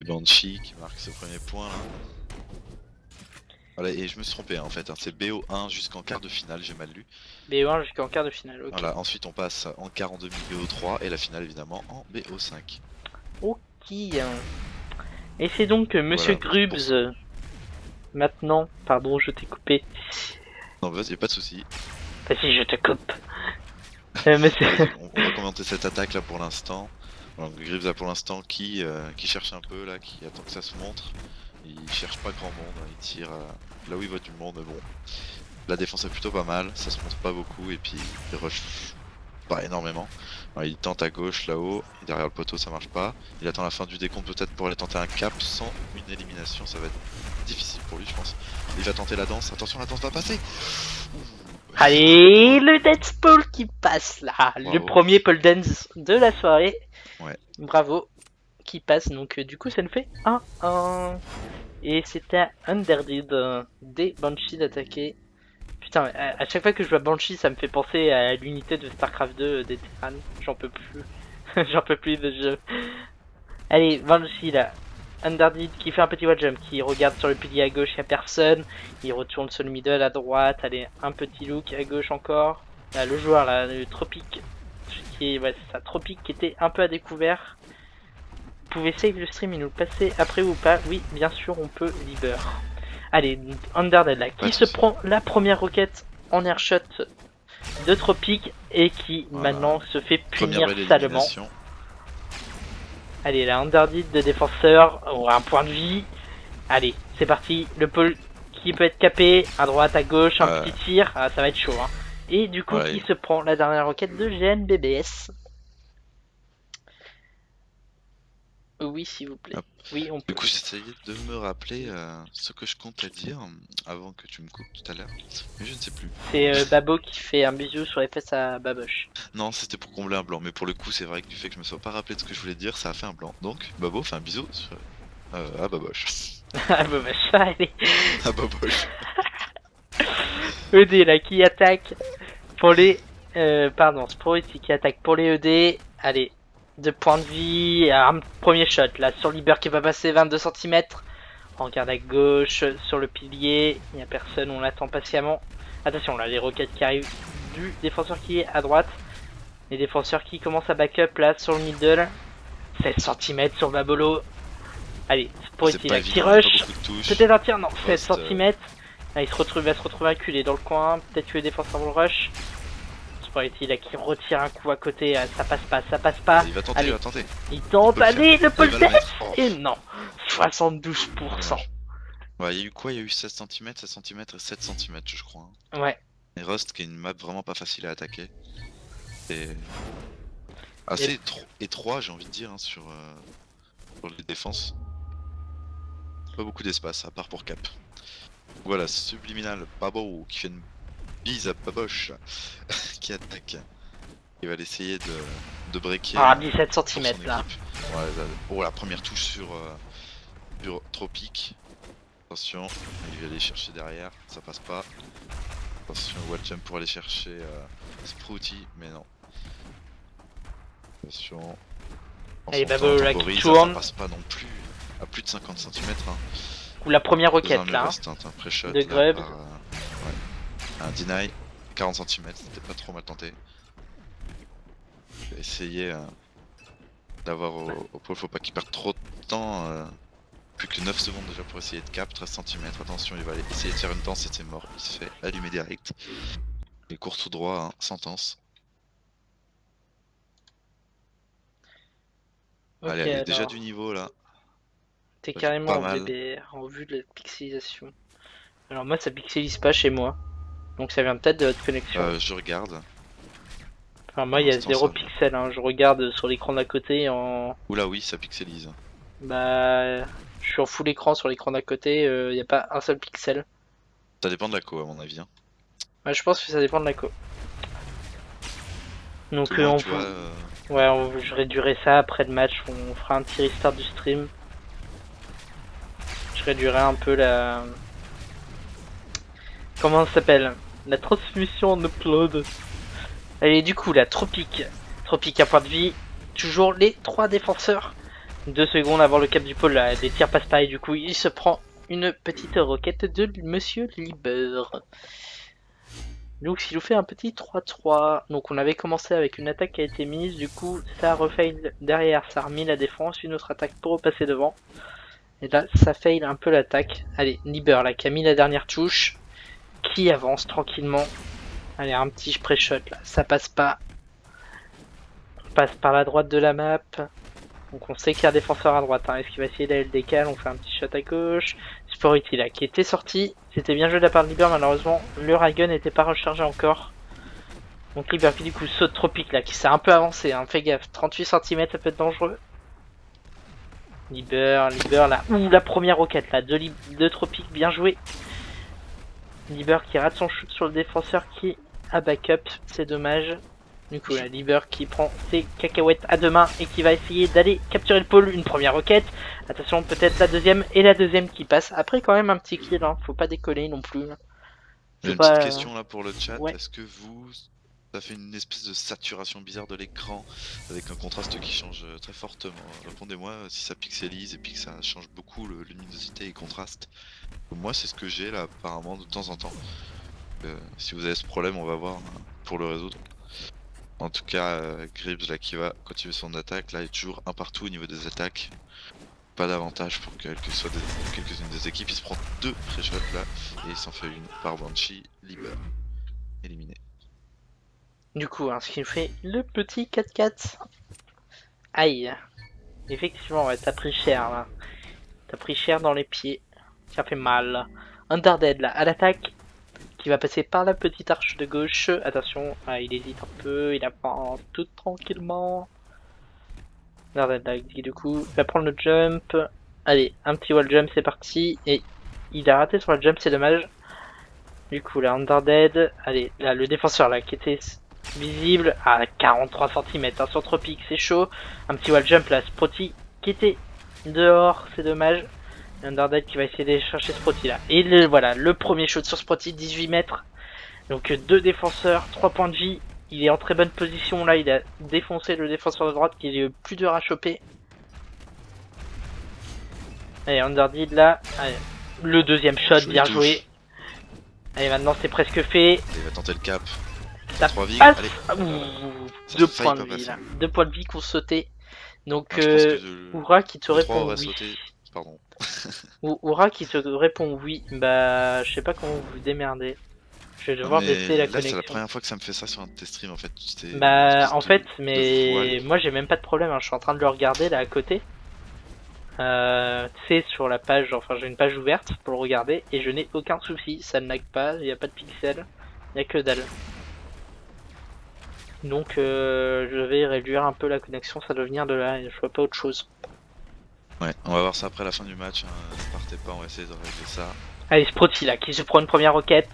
Banshee qui marque ce premier point là. Voilà, et je me suis trompé hein, en fait, hein. C'est BO1 jusqu'en quart de finale, j'ai mal lu. BO1 jusqu'en quart de finale, ok. Voilà, ensuite on passe en quart en demi BO3 et la finale évidemment en BO5. Ok. Et c'est donc Monsieur Voilà, Grubs. Maintenant, pardon, je t'ai coupé. Non, vas-y, pas de soucis. Vas-y, je te coupe. Monsieur... Vas-y, on va commenter cette attaque là pour l'instant. Donc Gribbs là pour l'instant qui cherche un peu là, qui attend que ça se montre. Il cherche pas grand monde, hein. Il tire là où il voit du monde, mais bon. La défense est plutôt pas mal, ça se montre pas beaucoup et puis il rush pas énormément. Alors, il tente à gauche là-haut, et derrière le poteau ça marche pas. Il attend la fin du décompte peut-être pour aller tenter un cap sans une élimination, ça va être difficile pour lui je pense. Il va tenter la danse, attention la danse va passer. Allez, le dance pole qui passe là. Bravo. Le premier pole dance de la soirée. Ouais. Bravo. Qui passe, donc du coup ça nous fait 1-1. Et c'était Underdeed des Banshees d'attaquer. Putain, à chaque fois que je vois Banshee, ça me fait penser à l'unité de StarCraft 2 des Terran. J'en peux plus. J'en peux plus de jeu. Allez, Banshee là. Underdeed qui fait un petit wall jump, qui regarde sur le pilier à gauche, il n'y a personne. Il retourne sur le middle à droite. Allez, un petit look à gauche encore. Là, le joueur là, le Tropic. Ouais, c'est ça, Tropic qui était un peu à découvert. Vous pouvez save le stream et nous le passer après ou pas? Oui, bien sûr, on peut liber. Allez, Underdead là, qui se prend la première roquette en airshot de Tropic et qui maintenant se fait punir salement. Allez, la Underdeed de défenseur, un point de vie. Allez, c'est parti, le pôle qui peut être capé, à droite, à gauche, un petit tir, ça va être chaud. Hein. Et du coup, qui se prend la dernière roquette de GNBBS. Oui, s'il vous plaît. Hop. Oui, on peut. Du coup, j'essayais de me rappeler ce que je comptais dire avant que tu me coupes tout à l'heure, mais je ne sais plus. C'est Babo qui fait un bisou sur les fesses à Baboche. Non, c'était pour combler un blanc, mais pour le coup, c'est vrai que du fait que je me sois pas rappelé de ce que je voulais dire, ça a fait un blanc. Donc, Babo fait un bisou sur... à Baboche. À Baboche, allez. À Baboche. ED là, qui attaque pour les... pardon, Spority qui attaque pour les ED. Allez. 2 points de vie, un premier shot là sur Liber qui va passer 22 cm. On regarde à gauche sur le pilier, il n'y a personne, on l'attend patiemment. Attention là, les roquettes qui arrivent du défenseur qui est à droite. Les défenseurs qui commencent à backup là sur le middle. 16 cm sur Babolo. Allez, Spority là qui rush. Peut-être un tir, non, 16 cm. Là, il va se retrouver acculé dans le coin. Peut-être que les défenseurs vont le rush. Spority là qui retire un coup à côté, ça passe pas, ça passe pas. Il va tenter, allez. il va tenter. Il tente, allez, le pole dance. Et non, 72%. Ouais, il y a eu quoi? Il y a eu 16 cm, 16 cm et 7 cm je crois. Hein. Ouais. Et Rust qui est une map vraiment pas facile à attaquer. Et assez étroit j'ai envie de dire hein, sur les défenses. Pas beaucoup d'espace à part pour Cap. Voilà, Subliminal Babo qui fait une bise à Baboche qui attaque. Il va essayer de breaker. Ah, 17 cm là. Ouais, oh, la première touche sur Tropic. Attention, il va aller chercher derrière, ça passe pas. Attention, wall jump pour aller chercher Sprouty, mais non. Attention. Allez, Babo là qui tourne. Ça passe pas non plus à plus de 50 cm. Hein. Ou la première roquette là. De Grub. Ouais. Un deny, 40 cm, c'était pas trop mal tenté. Je vais essayer d'avoir au pôle, faut pas qu'il perde trop de temps. Plus que 9 secondes déjà pour essayer de cap, 13 cm. Attention, il va essayer de faire une danse et c'est mort. Il se fait allumer direct. Il court tout droit, hein, sentence. Okay, allez, elle est déjà du niveau là. T'es carrément en BBR en vue de la pixelisation. Alors moi ça pixelise pas chez moi. Donc ça vient peut-être de votre connexion. Je regarde. Enfin moi il y a 0 pixels, hein. Je regarde sur l'écran d'à côté en... Oula oui, ça pixelise. Bah... Je suis en full écran sur l'écran d'à côté, il n'y a pas un seul pixel. Ça dépend de la co à mon avis. Hein. Ouais, je pense que ça dépend de la co. Donc je réduirai ça après le match, on fera un petit restart du stream. Je réduirai un peu la... Comment ça s'appelle? La transmission en upload. Allez, du coup, la Tropic. Tropic à point de vie. Toujours les 3 défenseurs 2 secondes avant le cap du pôle, là, les tirs passent pas et du coup il se prend une petite roquette de Monsieur Lieber. Donc il nous fait un petit 3-3. Donc on avait commencé avec une attaque qui a été mise, du coup ça a refail derrière, ça a remis la défense, une autre attaque pour repasser devant. Et là ça fail un peu l'attaque. Allez, Lieber là qui a mis la dernière touche, qui avance tranquillement. Allez, un petit pré-shot là, ça passe pas. On passe par la droite de la map. Donc on sait qu'il y a un défenseur à droite, hein. Est-ce qu'il va essayer d'aller le décal? On fait un petit shot à gauche. Spority là qui était sorti. C'était bien joué de la part de Lieber, malheureusement le Raygun n'était pas rechargé encore. Donc Lieber qui du coup saute tropique là, qui s'est un peu avancé, hein. Fais gaffe, 38 cm ça peut être dangereux. Lieber là. Ouh, la première roquette là, de tropique, bien joué. Lieber qui rate son shoot sur le défenseur qui a backup, c'est dommage. Du coup, la Lieber qui prend ses cacahuètes à deux mains et qui va essayer d'aller capturer le pôle. Une première roquette. Attention, peut-être la deuxième et la deuxième qui passe. Après, quand même, un petit kill. Hein. Faut pas décoller non plus. J'ai une pas, petite question là pour le chat. ouais. Est-ce que ça fait une espèce de saturation bizarre de l'écran avec un contraste qui change très fortement? Répondez-moi si ça pixelise et puis que ça change beaucoup le luminosité et contraste. Moi, c'est ce que j'ai là apparemment de temps en temps. Si vous avez ce problème, on va voir pour le résoudre. En tout cas, Gribbs là qui va continuer son attaque, là il est toujours un partout au niveau des attaques. Pas d'avantage pour quelques-unes des équipes, il se prend 2 pré-shots là et il s'en fait une par Banshee, Lieber. Éliminé. Du coup, hein, ce qui fait le petit 4-4. Aïe. Effectivement, ouais, t'as pris cher là. T'as pris cher dans les pieds. Ça fait mal. Underdead là, à l'attaque. Qui va passer par la petite arche de gauche. Attention, ah, il hésite un peu, il avance tout tranquillement. Underdead là, du coup, il va prendre le jump. Allez, un petit wall jump, c'est parti. Et il a raté sur le jump, c'est dommage. Du coup, là, Underdead. Allez, là, le défenseur là, qui était visible à 43 cm hein, sur Tropique, c'est chaud. Un petit wall jump là, Sproti qui était dehors, c'est dommage. Underdead qui va essayer d'aller chercher Sproti là. Et voilà, le premier shoot sur Sproti, 18 mètres. Donc 2 défenseurs, 3 points de vie. Il est en très bonne position là, il a défoncé le défenseur de droite qui est plus dur à choper. Allez, Underdead là. Allez, le deuxième shot, bien joué. Allez, maintenant c'est presque fait. Il va tenter le cap. Ça 3 vies, passe. allez. 2 points de vie là. 2 points de vie qu'on sautait. Donc Oura qui te répond oui. Pardon. Oura qui te répond oui. Bah je sais pas comment vous vous démerdez. Je vais devoir baisser la connexion. C'est la première fois que ça me fait ça sur un de tes streams en fait. Bah en fait, mais moi j'ai même pas de problème, hein. Je suis en train de le regarder là à côté. C'est sur la page, enfin j'ai une page ouverte pour le regarder et je n'ai aucun souci, ça ne lag pas, il n'y a pas de pixels, il n'y a que dalle. Donc je vais réduire un peu la connexion, ça doit venir de là et je vois pas autre chose. Ouais, on va voir ça après la fin du match, hein. Ne partez pas, on va essayer de régler ça. Allez, Sproti là qui se prend une première roquette.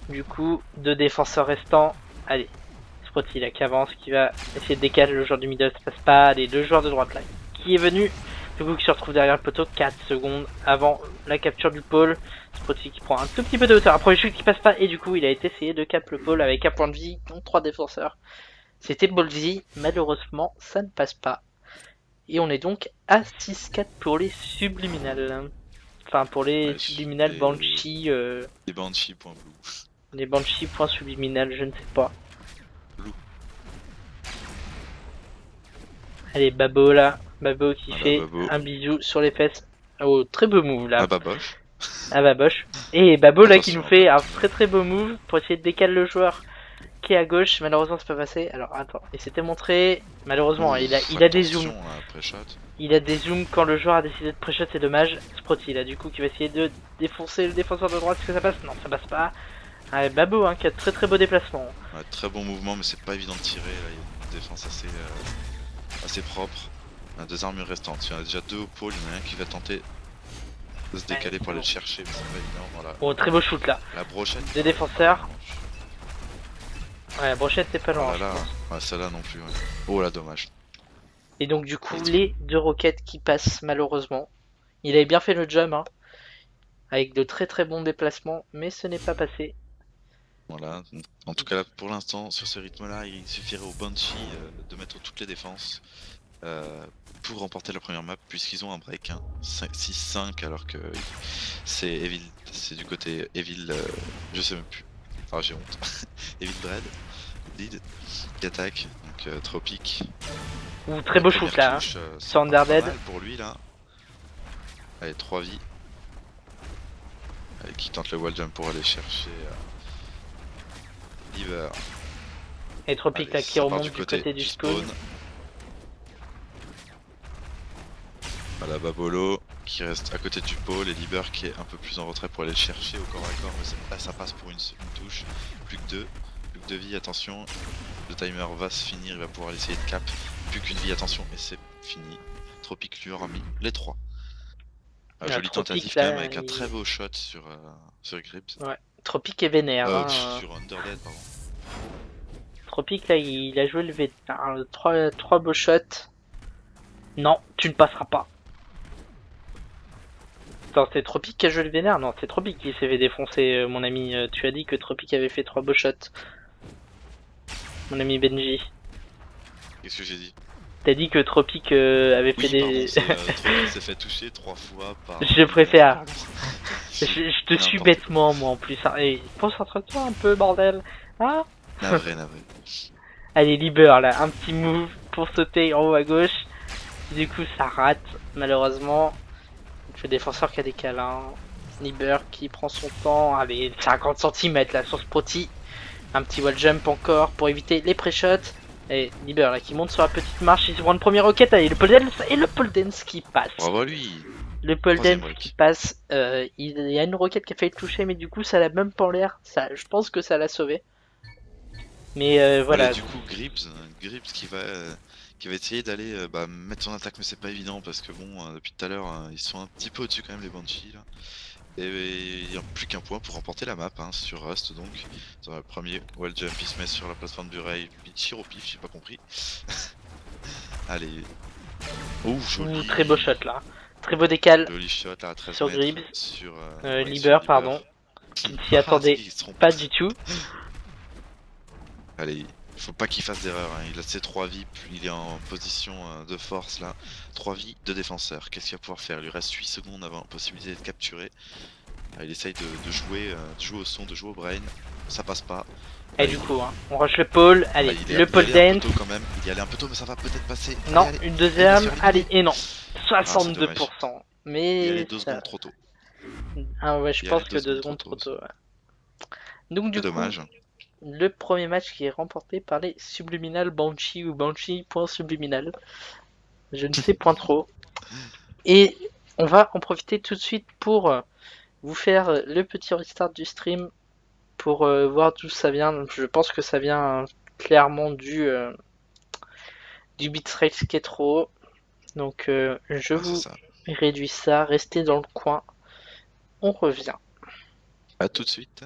Du coup, 2 défenseurs restants. Allez, Sproti là qui avance, qui va essayer de décaler le joueur du middle, ça passe pas. Les 2 joueurs de droite là qui est venu. Du coup qui se retrouve derrière le poteau 4 secondes avant la capture du pôle. Sproti qui prend un tout petit peu de hauteur. Un premier shoot qui passe pas et du coup il a été essayé de cap le pôle avec un point de vie, donc 3 défenseurs. C'était ballsy, malheureusement ça ne passe pas. Et on est donc à 6-4 pour les subliminales. Enfin pour les subliminales Banshee. Les Banshee.blue. Les Banshee.subliminal, je ne sais pas. Blue. Allez, Babo là. Babo qui fait Babo. un bisou sur les fesses. Oh, très beau move là. Ah bah boche. Ah bah boche. Et Babo là qui nous fait un très beau move pour essayer de décaler le joueur qui est à gauche. Malheureusement c'est pas passé. Alors attends, il s'était montré. Malheureusement il a des zooms. Il a des zooms quand le joueur a décidé de pré-shot, c'est dommage. Sproti là du coup qui va essayer de défoncer le défenseur de droite. Est-ce que ça passe? Non, ça passe pas. Ah, Babo hein, qui a très beau déplacement. Ouais, très bon mouvement mais c'est pas évident de tirer. Là, il y a une défense assez propre. On a 2 armures restantes. Il y en a déjà 2 au pôle. Il y en a un qui va tenter de se décaler pour aller le chercher. Mais c'est pas évident. Voilà. Oh, très beau shoot là. La brochette. Des défenseurs. Ouais, la brochette c'est pas loin. Oh là là. Ouais, celle-là non plus. Ouais. Oh là, dommage. Et donc du coup les 2 roquettes qui passent malheureusement. Il avait bien fait le jump hein, avec de très bons déplacements, mais ce n'est pas passé. Voilà, en tout cas là, pour l'instant sur ce rythme là il suffirait au Banshee de mettre toutes les défenses pour remporter la première map, puisqu'ils ont un break, hein, 6-5, alors que c'est Evil, c'est du côté Evil, je sais même plus. Ah, j'ai honte. Evil Dread, lead, qui attaque, donc Tropic. Ouh, très beau shoot là, hein. Touche, Sur pas Underdead. mal pour lui là. Allez, 3 vies. Allez, qui tente le wall jump pour aller chercher Liver. Et Tropic là qui remonte du côté du spawn. Voilà, Babolo qui reste à côté du pôle et Liber qui est un peu plus en retrait pour aller le chercher au corps à corps. Mais là, ça passe pour une touche. Plus que 2 vies, attention. Le timer va se finir, il va pouvoir essayer de cap. Plus qu'une vie, attention, et c'est fini. Tropic lui aura mis les 3. Jolie tentative quand même avec un très beau shot sur Gribbs. Ouais, Tropic est vénère. Hein. Sur Underdead, pardon. Tropic là, il a joué le V. 3 beaux shots. Non, tu ne passeras pas. Attends, c'est Tropic qui a joué le vénère? Non, c'est Tropic qui s'est fait défoncer, mon ami. Tu as dit que Tropic avait fait 3 beaux shots. Mon ami Benji. Qu'est-ce que j'ai dit? T'as dit que Tropic avait fait des... Tropic s'est fait toucher 3 fois par... Je préfère. Je te suis bêtement, moi, en plus. Hey, concentre-toi un peu, bordel. Ah. Navré. Allez, Liber, là. Un petit move pour sauter en haut à gauche. Du coup, ça rate, malheureusement. Donc, le défenseur qui a des câlins. Liber qui prend son temps. Allez, 50 cm là sur ce proti. Un petit wall jump encore pour éviter les pré-shots. Et Liber là qui monte sur la petite marche. Il se prend une première roquette. Allez, le pole dance et le pole dance qui passe. Bravo lui. Le pole dance qui passe. Il y a une roquette qui a failli le toucher, mais du coup, ça l'a même pas en l'air. Je pense que ça l'a sauvé. Mais voilà. Du coup, Gribbs qui va essayer d'aller mettre son attaque, mais c'est pas évident parce que bon, depuis tout à l'heure, ils sont un petit peu au-dessus quand même les Banshees là. Et il n'y a plus qu'un point pour remporter la map sur Rust donc. Dans le premier wall jump, il se met sur la plateforme du rail, il tire au pif, j'ai pas compris. Allez. Oh, joli. Très beau shot là. Très beau décal. Joli shot là, à 13 sur mètres. Gribbs. Sur Liber, pardon. Qui ne s'y attendait pas du tout. Allez, faut pas qu'il fasse d'erreur, hein. Il a ses 3 vies, puis il est en position de force là. 3 vies, 2 défenseurs. Qu'est-ce qu'il va pouvoir faire? Il lui reste 8 secondes avant possibilité d'être capturé. Il essaye de jouer au son, de jouer au brain. Ça passe pas. Et du coup, hein, on rush le pôle. Allez, le pole dance. Il y allait un peu tôt, mais ça va peut-être passer. Non, allez, une deuxième. Allez, et non. 62%. Mais. Il y a 2 secondes trop tôt. Ah ouais, je pense que 2 secondes trop tôt. Ouais. Donc, du coup. Dommage. Le premier match qui est remporté par les Subliminal Banshee ou Banshee.subliminal. Je ne sais point trop. Et on va en profiter tout de suite pour vous faire le petit restart du stream pour voir d'où ça vient. Je pense que ça vient clairement du bitrate qui est trop haut. Donc je vous réduis ça. Restez dans le coin. On revient. À tout de suite.